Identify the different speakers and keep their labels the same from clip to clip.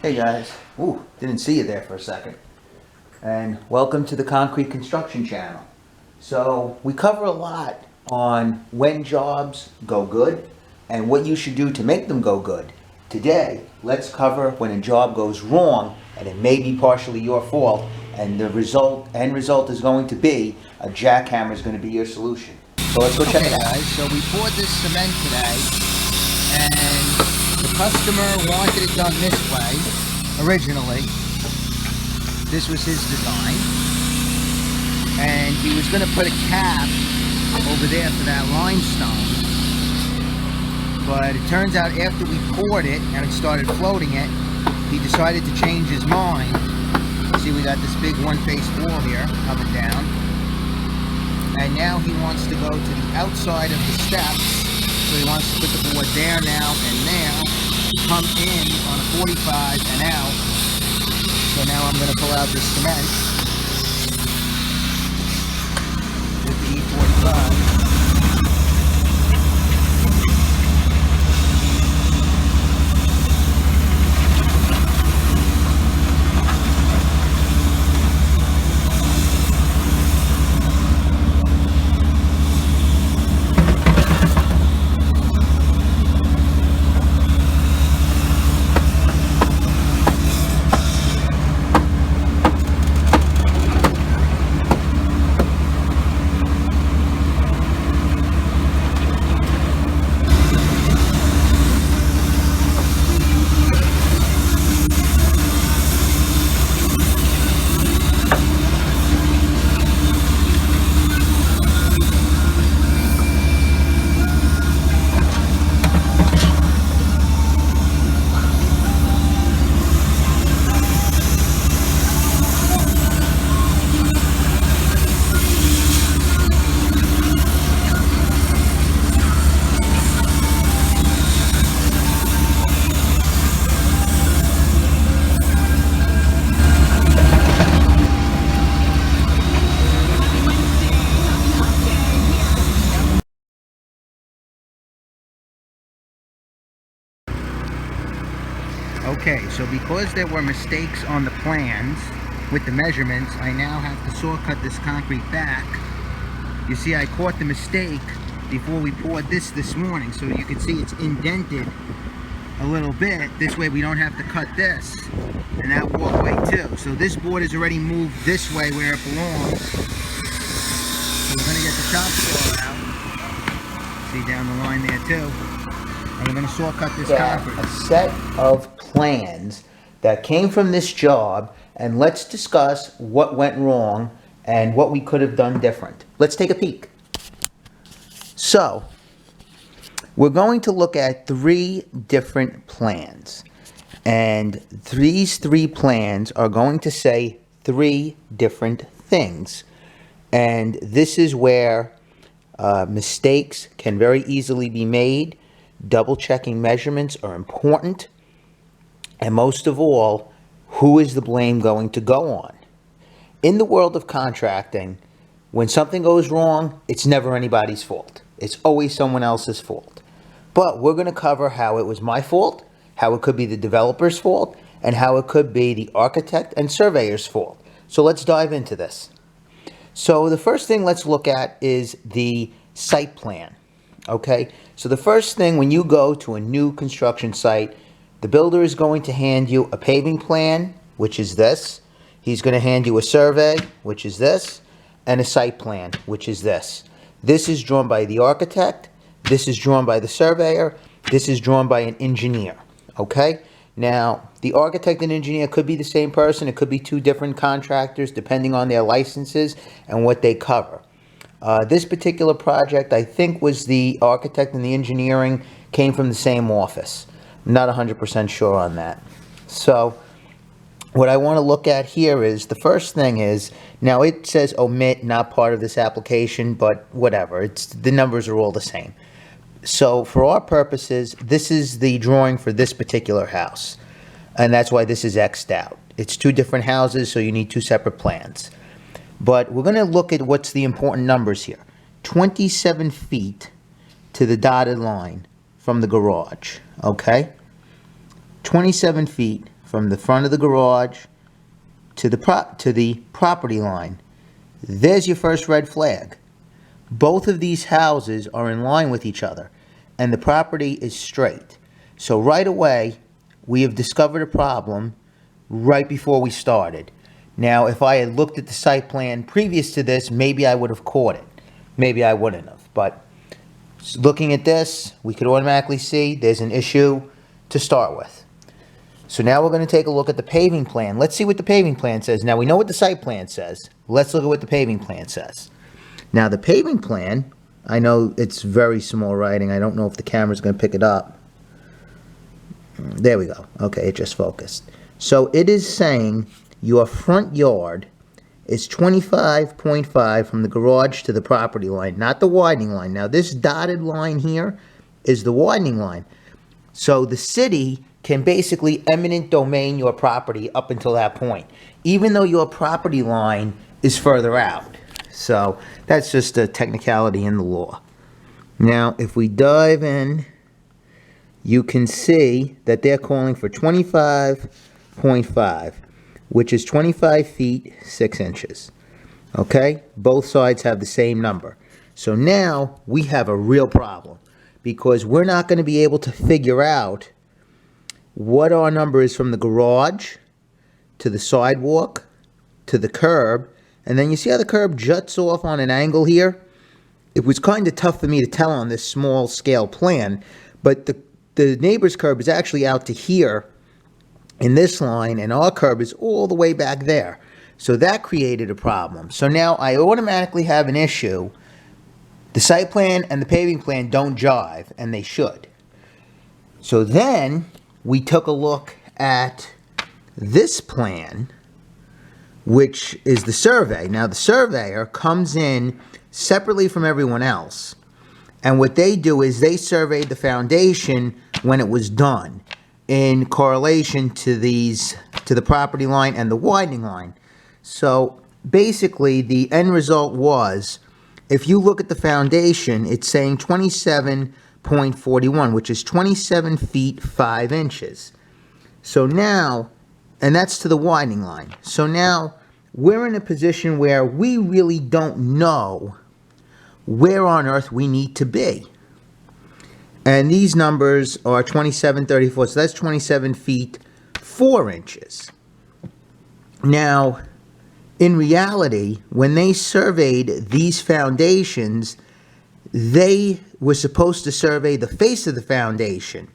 Speaker 1: Hey guys, ooh, didn't see you there for a second. And welcome to the Concrete Construction Channel. So we cover a lot on when jobs go good and what you should do to make them go good. Today, let's cover when a job goes wrong and it may be partially your fault, and the end result is going to be a jackhammer is going to be your solution. So let's go check it out.
Speaker 2: Guys, so we poured this cement today, and the customer wanted it done this way originally. This was his design, and he was going to put a cap over there for that limestone, but it turns out after we poured it and it started floating it, he decided to change his mind. See, we got this big one-face wall here coming down, and now he wants to go to the outside of the steps. So he wants to put the board there now and there, come in on a 45 and out. So now I'm going to pull out this cement with the E45. Okay, so because there were mistakes on the plans with the measurements, I now have to saw cut this concrete back. You see, I caught the mistake before we poured this morning, so you can see it's indented a little bit. This way we don't have to cut this and that walkway too. So this board is already moved this way where it belongs. So we're going to get the chop saw out. See down the line there too. And we're going to saw cut this concrete.
Speaker 1: A set of plans that came from this job, and let's discuss what went wrong and what we could have done different. Let's take a peek. So, we're going to look at 3 different plans, and these 3 plans are going to say 3 different things, and this is where mistakes can very easily be made. Double checking measurements are important. And most of all, who is the blame going to go on? In the world of contracting, when something goes wrong, it's never anybody's fault. It's always someone else's fault. But we're going to cover how it was my fault, how it could be the developer's fault, and how it could be the architect and surveyor's fault. So let's dive into this. So the first thing let's look at is the site plan. Okay, so the first thing when you go to a new construction site, the builder is going to hand you a paving plan, which is this. He's going to hand you a survey, which is this, and a site plan, which is this. This is drawn by the architect. This is drawn by the surveyor. This is drawn by an engineer. Okay, now the architect and engineer could be the same person. It could be 2 different contractors depending on their licenses and what they cover. This particular project, I think, was the architect and the engineering came from the same office. I'm not 100% sure on that. So what I want to look at here is, the first thing is, now it says omit, not part of this application, but whatever. The numbers are all the same. So for our purposes, this is the drawing for this particular house. And that's why this is X'd out. It's 2 different houses, so you need 2 separate plans. But we're going to look at what's the important numbers here. 27 feet to the dotted line from the garage, okay? 27 feet from the front of the garage to the property line. There's your first red flag. Both of these houses are in line with each other, and the property is straight. So right away, we have discovered a problem right before we started. Now, if I had looked at the site plan previous to this, maybe I would have caught it. Maybe I wouldn't have. But looking at this, we could automatically see there's an issue to start with. So now we're going to take a look at the paving plan. Let's see what the paving plan says. Now, we know what the site plan says. Let's look at what the paving plan says. Now, the paving plan, I know it's very small writing. I don't know if the camera's going to pick it up. There we go. Okay, it just focused. So it is saying your front yard is 25.5 from the garage to the property line, not the widening line. Now, this dotted line here is the widening line. So the city can basically eminent domain your property up until that point, even though your property line is further out. So that's just a technicality in the law. Now, if we dive in, you can see that they're calling for 25.5, which is 25 feet, 6 inches. Okay? Both sides have the same number. So now we have a real problem because we're not going to be able to figure out what our number is from the garage to the sidewalk to the curb. And then you see how the curb juts off on an angle here? It was kind of tough for me to tell on this small scale plan, but the neighbor's curb is actually out to here in this line, and our curb is all the way back there. So that created a problem. So now I automatically have an issue. The site plan and the paving plan don't jive, and they should. So then we took a look at this plan, which is the survey. Now, the surveyor comes in separately from everyone else, and what they do is they surveyed the foundation when it was done in correlation to the property line and the widening line. So basically, the end result was, if you look at the foundation, it's saying 27.41, which is 27 feet 5 inches. So now, and that's to the widening line. So now we're in a position where we really don't know where on earth we need to be. And these numbers are 27.34, so that's 27 feet 4 inches. Now, in reality, when they surveyed these foundations, they were supposed to survey the face of the foundation.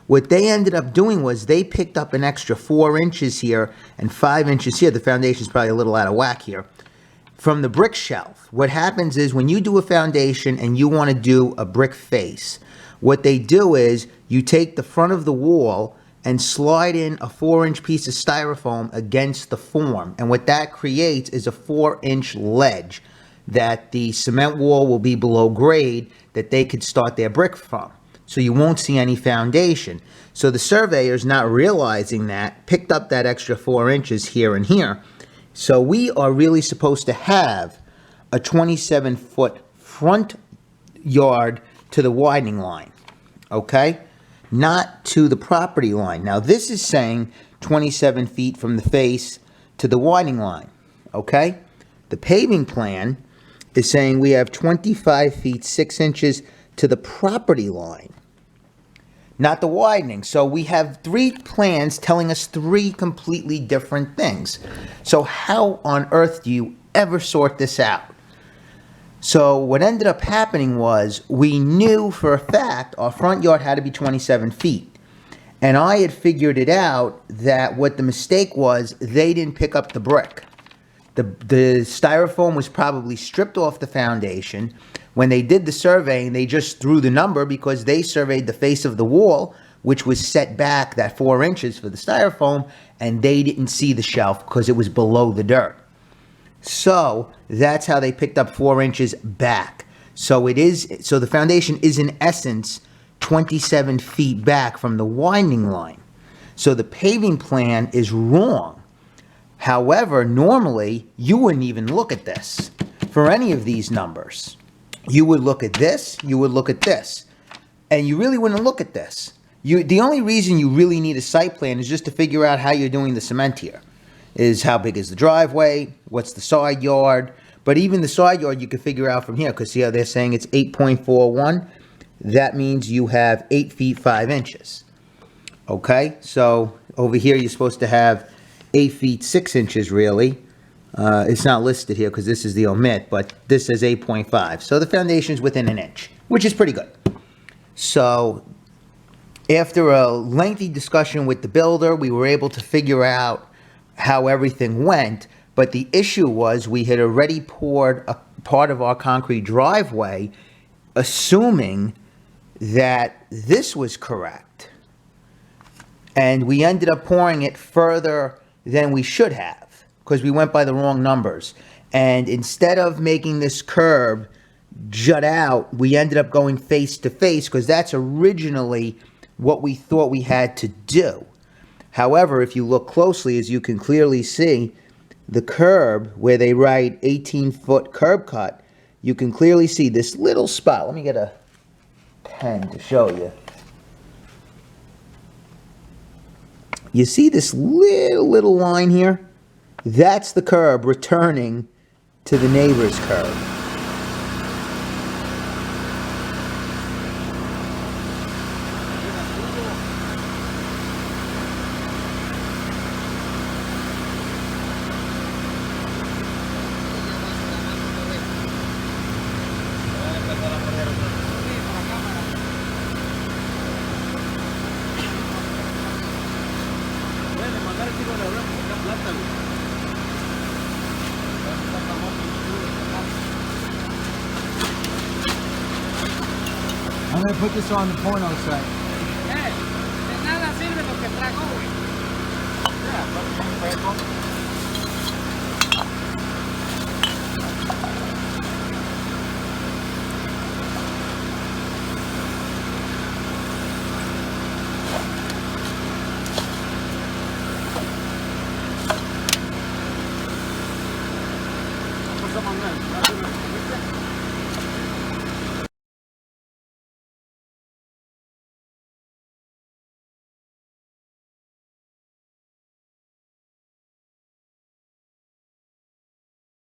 Speaker 1: What they ended up doing was they picked up an extra 4 inches here and 5 inches here. The foundation's probably a little out of whack here. From the brick shelf, what happens is when you do a foundation and you want to do a brick face, what they do is you take the front of the wall and slide in a 4-inch piece of styrofoam against the form. And what that creates is a 4-inch ledge that the cement wall will be below grade that they could start their brick from. So you won't see any foundation. So the surveyors, not realizing that, picked up that extra 4 inches here and here. So we are really supposed to have a 27-foot front yard to the widening line, okay? Not to the property line. Now this is saying 27 feet from the face to the widening line, okay? The paving plan is saying we have 25 feet 6 inches to the property line, not the widening. So we have 3 plans telling us 3 completely different things. So how on earth do you ever sort this out? So what ended up happening was we knew for a fact our front yard had to be 27 feet. And I had figured it out that what the mistake was, they didn't pick up the brick. The styrofoam was probably stripped off the foundation. When they did the surveying, they just threw the number because they surveyed the face of the wall, which was set back that 4 inches for the styrofoam, and they didn't see the shelf because it was below the dirt. So that's how they picked up 4 inches back. So the foundation is in essence 27 feet back from the widening line. So the paving plan is wrong. However, normally you wouldn't even look at this for any of these numbers. You would look at this, you would look at this, and you really wouldn't look at this. the only reason you really need a site plan is just to figure out how you're doing the cement here. Is how big is the driveway? What's the side yard? But even the side yard you can figure out from here, because see how they're saying it's 8.41? That means you have 8 feet 5 inches. Okay, so over here you're supposed to have 8 feet 6 inches really. It's not listed here because this is the omit, but this says 8.5. So the foundation is within an inch, which is pretty good. So after a lengthy discussion with the builder, we were able to figure out how everything went. But the issue was we had already poured a part of our concrete driveway, assuming that this was correct. And we ended up pouring it further than we should have because we went by the wrong numbers. And instead of making this curb jut out, we ended up going face to face because that's originally what we thought we had to do. However, if you look closely, as you can clearly see, the curb where they write 18-foot curb cut, you can clearly see this little spot. Let me get a pen to show you. You see this little line here? That's the curb returning to the neighbor's curb.
Speaker 2: I'm gonna put this on the porno site.
Speaker 3: De nada sirve lo que trajo, güey.